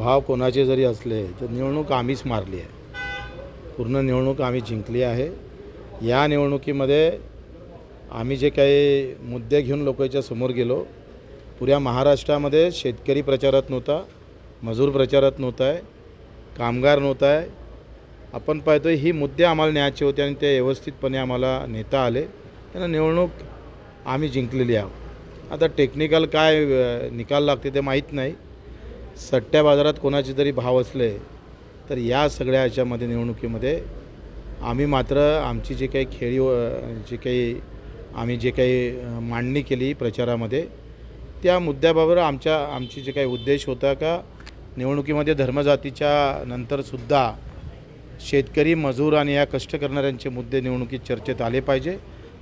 भाव कोणाचे जरी असले तर निवडणूक आम्हीच मारली आहे. पूर्ण निवडणूक आम्ही जिंकली आहे. या निवडणुकीमध्ये आम्ही जे काही मुद्दे घेऊन लोकांच्या समोर गेलो, पुऱ्या महाराष्ट्रामध्ये शेतकरी प्रचारात नव्हता, मजूर प्रचारात नव्हता आहे, कामगार नव्हता आहे. आपण पाहतो ही मुद्दे आम्हाला न्यायचे होते आणि ते व्यवस्थितपणे आम्हाला नेता आले. त्यांना निवडणूक आम्ही जिंकलेली आहोत. आता टेक्निकल काय निकाल लागते ते माहीत नाही. सट्ट्या बाजारात कोणाचे तरी भाव असले तर या सगळ्या ह्याच्यामध्ये निवडणुकीमध्ये आम्ही मात्र आमची जे काही आम्ही जे काही मांडणी केली प्रचारामध्ये, त्या मुद्द्याबाबत आमची जे काही उद्देश होता का निवडणुकीमध्ये धर्मजातीच्या नंतरसुद्धा शेतकरी, मजूर आणि या कष्ट करणाऱ्यांचे मुद्दे निवडणुकीत चर्चेत आले पाहिजे.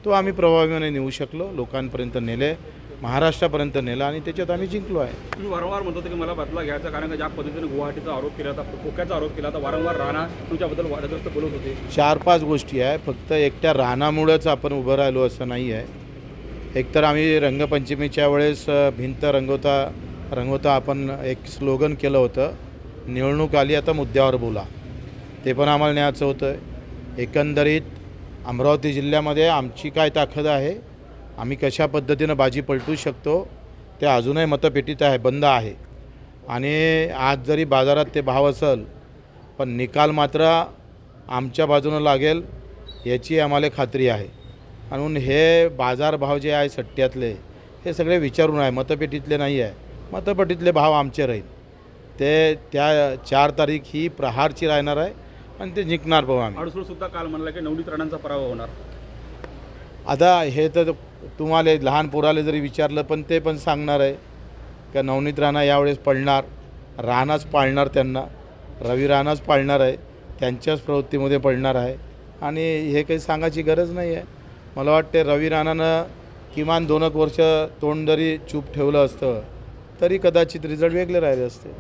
तो आम्ही प्रभावीपणे नेऊ शकलो, लोकांपर्यंत नेले, महाराष्ट्रापर्यंत नेला आणि त्याच्यात आम्ही जिंकलो आहे. तुम्ही वारंवार म्हणत होते की मला बदला घ्यायचा, कारण ज्या पद्धतीने गुवाहाटीचा आरोप केला होता, खोक्याचा आरोप केला होता, वारंवार राणा तुमच्याबद्दल वादग्रस्त बोलत होते. 4-5 गोष्टी आहे. फक्त एकट्या रानामुळेच आपण उभं राहिलो असं नाही आहे. एकतर आम्ही रंगपंचमीच्या वेळेस भिंत रंगवता आपण एक स्लोगन केलं होतं, निवडणूक आली आता मुद्द्यावर बोला. ते पण आम्हाला न्यायचं होतं. एकंदरीत अमरावती जिल्ह्यामध्ये आमची काय ताकद आहे, आम्ही कशा पद्धतीनं बाजी पलटू शकतो ते अजूनही मतपेटीत आहे, बंद आहे. आणि आज जरी बाजारात ते भाव असेल पण निकाल मात्र आमच्या बाजूनं लागेल याची आम्हाला खात्री आहे. म्हणून हे बाजारभाव जे आहे सट्ट्यातले हे सगळे विचारून आहे, मतपेटीतले नाही आहे. मतपेटीतले भाव आमचे राहील. ते त्या 4 तारीख ही प्रहारची राहणार आहे आणि ते जिंकणार भाऊ आम्ही. अडसूळसुद्धा काल म्हणला की नवनीत राणांचा पराभव होणार. आता हे तर तुम्हाला लहान पोराला जरी विचारलं पण ते पण सांगणार आहे का नवनीत राणा यावेळेस पडणार, राणाच पाळणार त्यांना, रवी राणाच पाळणार आहे, त्यांच्याच प्रवृत्तीमध्ये पडणार आहे. आणि हे काही सांगायची गरज नाही आहे. मला वाटते रवी राणानं किमान 2 वर्ष तोंड जरी चूप ठेवलं असतं तरी कदाचित रिझल्ट वेगळे राहिले असते.